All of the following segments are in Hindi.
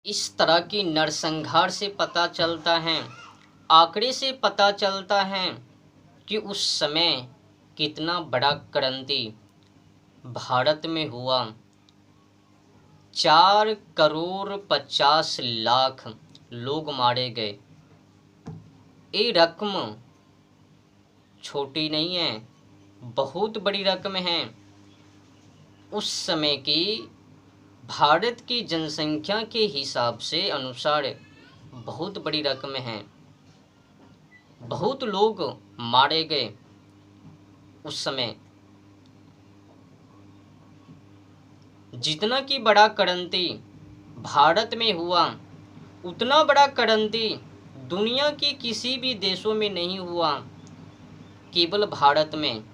इस तरह की नरसंहार से पता चलता है, आंकड़े से पता चलता है कि उस समय कितना बड़ा क्रांति भारत में हुआ। 4,50,00,000 लोग मारे गए। ये रकम छोटी नहीं है, बहुत बड़ी रकम है। उस समय की भारत की जनसंख्या के हिसाब से अनुसार बहुत बड़ी रकम है। बहुत लोग मारे गए उस समय। जितना की बड़ा क्रांति भारत में हुआ, उतना बड़ा क्रांति दुनिया के किसी भी देशों में नहीं हुआ, केवल भारत में।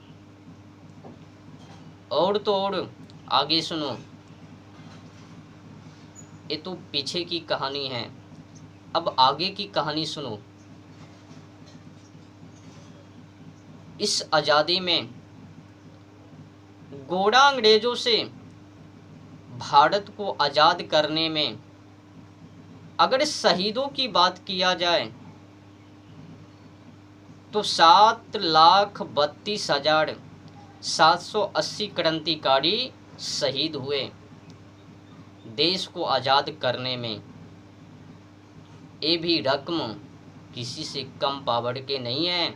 और तो और आगे सुनो, ये तो पीछे की कहानी है, अब आगे की कहानी सुनो। इस आज़ादी में गोरा अंग्रेजों से भारत को आज़ाद करने में अगर शहीदों की बात किया जाए तो 7,32,780 क्रांतिकारी शहीद हुए देश को आज़ाद करने में। ये भी रकम किसी से कम पावर के नहीं है।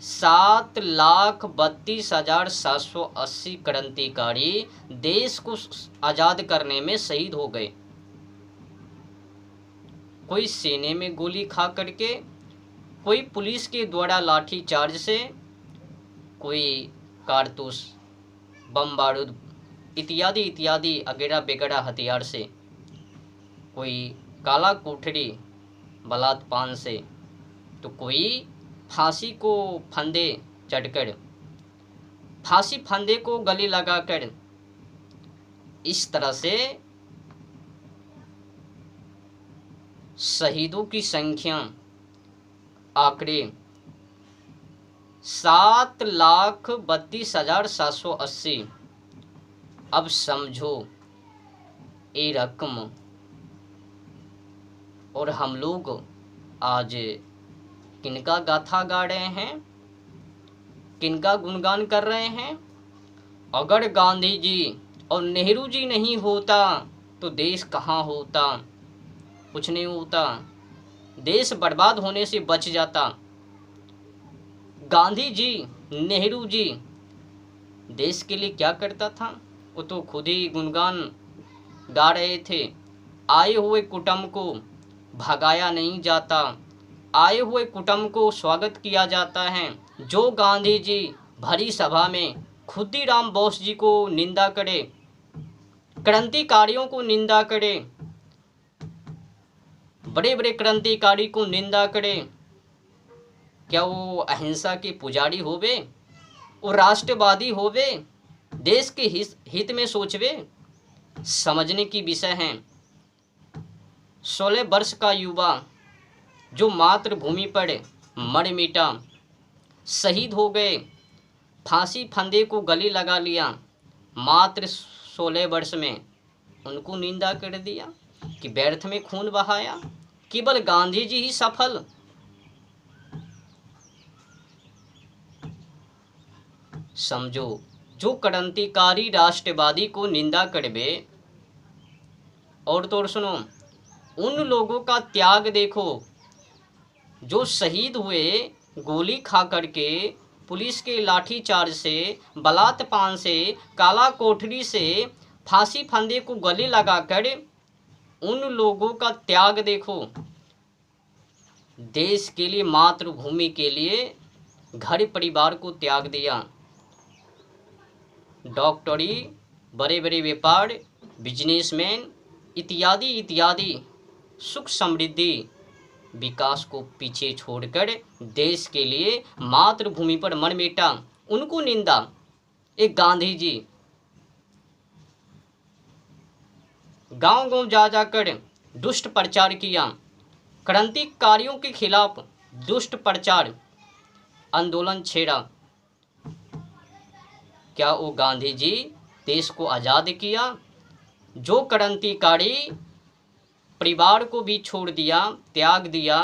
7,32,780 क्रांतिकारी देश को आज़ाद करने में शहीद हो गए। कोई सीने में गोली खा करके, कोई पुलिस के द्वारा लाठी चार्ज से, कोई कारतूस, बम बारूद इत्यादि इत्यादि अगैरा बेगड़ा हथियार से, कोई काला कोठरी बलात् पान से, तो कोई फांसी को फंदे चढ़कर, फांसी फंदे को गले लगाकर। इस तरह से शहीदों की संख्या आंकड़े 7,32,780। अब समझो ये रकम। और हम लोग आज किनका गाथा गा रहे हैं, किनका गुणगान कर रहे हैं? अगर गांधी जी और नेहरू जी नहीं होता तो देश कहाँ होता? कुछ नहीं होता, देश बर्बाद होने से बच जाता। गांधी जी, नेहरू जी देश के लिए क्या करता था? वो तो खुद ही गुणगान गा रहे थे। आए हुए कुटुंब को भगाया नहीं जाता, आए हुए कुटुंब को स्वागत किया जाता है। जो गांधी जी भरी सभा में खुदीराम बोस जी को निंदा करे, क्रांतिकारियों को निंदा करे, बड़े बड़े क्रांतिकारी को निंदा करे, क्या वो अहिंसा के पुजारी होवे? वो राष्ट्रवादी होवे? देश के हित में सोचवे? समझने की विषय है। 16 वर्ष का युवा जो मातृभूमि पर मर मिटा, शहीद हो गए, फांसी फंदे को गले लगा लिया मात्र 16 वर्ष में, उनको निंदा कर दिया कि व्यर्थ में खून बहाया। केवल गांधी जी ही सफल। समझो, जो क्रांतिकारी राष्ट्रवादी को निंदा करबे। और तो और सुनो, उन लोगों का त्याग देखो जो शहीद हुए गोली खा करके, पुलिस के लाठी चार्ज से, बलात् पान से, काला कोठरी से, फांसी फंदे को गले लगाकर। उन लोगों का त्याग देखो, देश के लिए, मातृभूमि के लिए घर परिवार को त्याग दिया। डॉक्टरी, बड़े बड़े व्यापार, बिजनेसमैन इत्यादि इत्यादि सुख समृद्धि विकास को पीछे छोड़कर देश के लिए मातृभूमि पर मर मिटा, उनको निंदा। एक गांधी जी गांव गांव जा जाकर दुष्ट प्रचार किया, क्रांतिकारियों के खिलाफ दुष्ट प्रचार आंदोलन छेड़ा। क्या वो गांधी जी देश को आज़ाद किया? जो क्रांतिकारी परिवार को भी छोड़ दिया, त्याग दिया।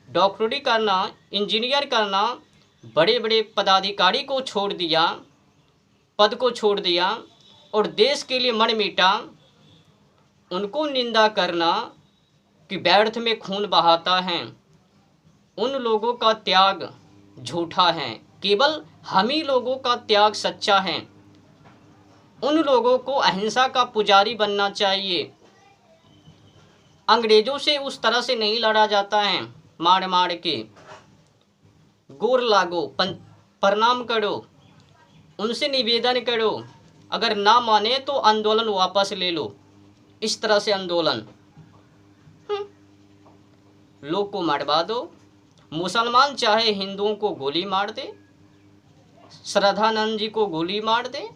डॉक्टरी करना, इंजीनियर करना, बड़े बड़े पदाधिकारी को छोड़ दिया, पद को छोड़ दिया और देश के लिए मन मीटा। उनको निंदा करना कि व्यर्थ में खून बहाता है, उन लोगों का त्याग झूठा है। केवल हम ही लोगों का त्याग सच्चा है। उन लोगों को अहिंसा का पुजारी बनना चाहिए। अंग्रेजों से उस तरह से नहीं लड़ा जाता है मार मार के। गोर लागो, प्रणाम करो, उनसे निवेदन करो, अगर ना माने तो आंदोलन वापस ले लो। इस तरह से आंदोलन लोग को मरवा दो। मुसलमान चाहे हिंदुओं को गोली मार दे, श्रद्धानंद जी को गोली मार दे,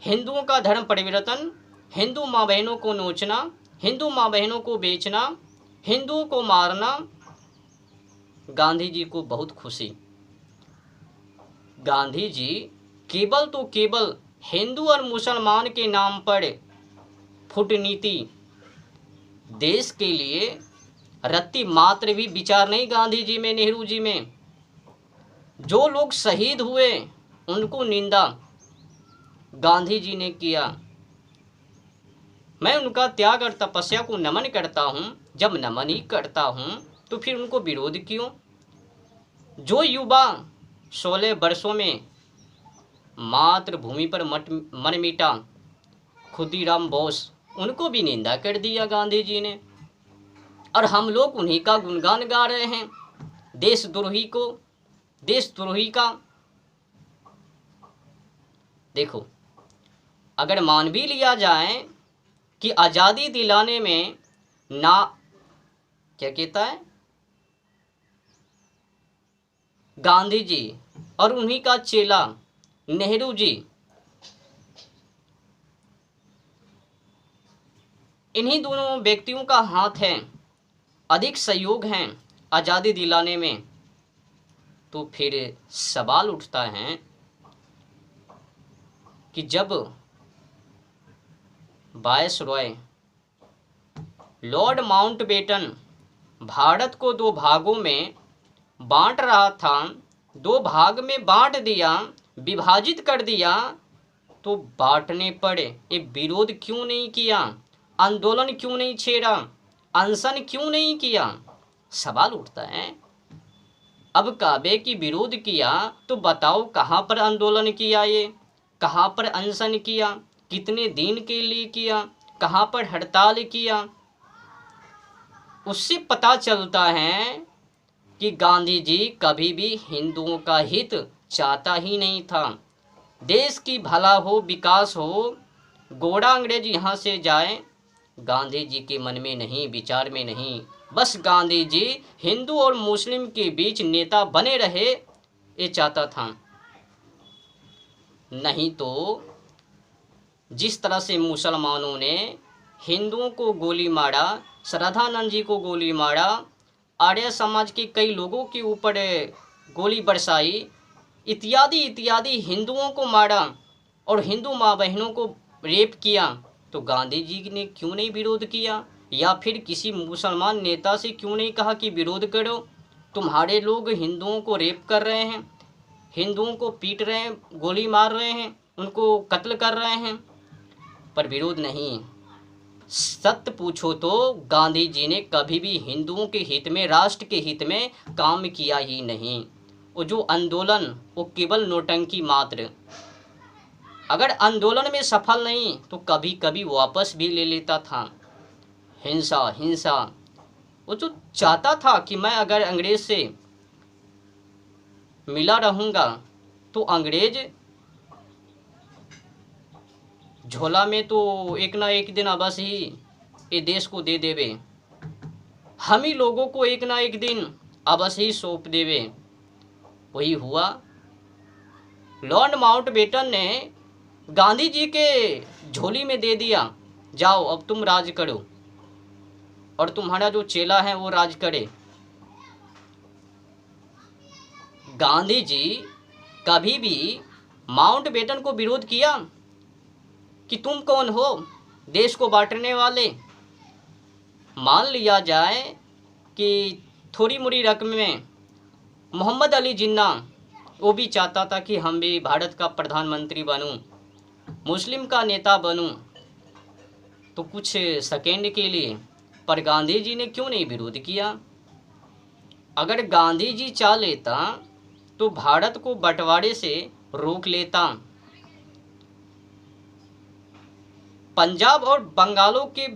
हिंदुओं का धर्म परिवर्तन, हिंदू माँ बहनों को नोचना, हिंदू माँ बहनों को बेचना, हिंदुओं को मारना, गांधी जी को बहुत खुशी। गांधी जी केवल तो केवल हिंदू और मुसलमान के नाम पर फुटनीति, देश के लिए रत्ती मात्र भी विचार नहीं गांधी जी में, नेहरू जी में। जो लोग शहीद हुए उनको निंदा गांधी जी ने किया। मैं उनका त्याग और तपस्या को नमन करता हूँ। जब नमन ही करता हूँ तो फिर उनको विरोध क्यों? जो युवा 16 वर्षों में मातृभूमि पर मन मीटा, खुदीराम बोस, उनको भी निंदा कर दिया गांधी जी ने। और हम लोग उन्हीं का गुणगान गा रहे हैं, देशद्रोही को, देशद्रोही का। देखो, अगर मान भी लिया जाए कि आज़ादी दिलाने में ना, क्या कहता है, गांधी जी और उन्हीं का चेला नेहरू जी, इन्हीं दोनों व्यक्तियों का हाथ है, अधिक सहयोग हैं आज़ादी दिलाने में, तो फिर सवाल उठता है कि जब वायसरॉय लॉर्ड माउंटबेटन भारत को 2 भागों में बांट रहा था, 2 भाग में बांट दिया, विभाजित कर दिया, तो बांटने पर एक विरोध क्यों नहीं किया? आंदोलन क्यों नहीं छेड़ा? अनशन क्यों नहीं किया? सवाल उठता है। अब काबे की विरोध किया तो बताओ कहाँ पर आंदोलन किया, ये कहाँ पर अनशन किया, कितने दिन के लिए किया, कहाँ पर हड़ताल किया? उससे पता चलता है कि गांधी जी कभी भी हिंदुओं का हित चाहता ही नहीं था। देश की भला हो, विकास हो, गोरा अंग्रेज यहाँ से जाए, गांधी जी के मन में नहीं, विचार में नहीं। बस गांधी जी हिंदू और मुस्लिम के बीच नेता बने रहे, ये चाहता था। नहीं तो जिस तरह से मुसलमानों ने हिंदुओं को गोली मारा, श्रद्धानंद जी को गोली मारा, आर्य समाज के कई लोगों के ऊपर गोली बरसाई, इत्यादि इत्यादि, हिंदुओं को मारा और हिंदू माँ बहनों को रेप किया, तो गांधी जी ने क्यों नहीं विरोध किया? या फिर किसी मुसलमान नेता से क्यों नहीं कहा कि विरोध करो, तुम्हारे लोग हिंदुओं को रेप कर रहे हैं, हिंदुओं को पीट रहे हैं, गोली मार रहे हैं, उनको कत्ल कर रहे हैं? पर विरोध नहीं। सत्य पूछो तो गांधी जी ने कभी भी हिंदुओं के हित में, राष्ट्र के हित में काम किया ही नहीं। वो जो आंदोलन, वो केवल नौटंकी मात्र। अगर आंदोलन में सफल नहीं तो कभी कभी वापस भी ले लेता था। हिंसा हिंसा, वो जो चाहता था कि मैं अगर अंग्रेज से मिला रहूँगा तो अंग्रेज झोला में तो एक ना एक दिन अवश्य ही ये देश को दे देवे, हम ही लोगों को एक ना एक दिन अवश्य ही सौंप देवे। वही हुआ। लॉर्ड माउंटबेटन ने गांधी जी के झोली में दे दिया, जाओ अब तुम राज करो, और तुम्हारा जो चेला है वो राज करे। गांधी जी कभी भी माउंटबेटन को विरोध किया कि तुम कौन हो देश को बांटने वाले। मान लिया जाए कि थोड़ी मोड़ी रकम में मोहम्मद अली जिन्ना वो भी चाहता था कि हम भी भारत का प्रधानमंत्री बनूं, मुस्लिम का नेता बनूं, तो कुछ सेकेंड के लिए, पर गांधी जी ने क्यों नहीं विरोध किया। अगर गांधी जी चाह लेता तो भारत को बंटवारे से रोक लेता। पंजाब और बंगालों के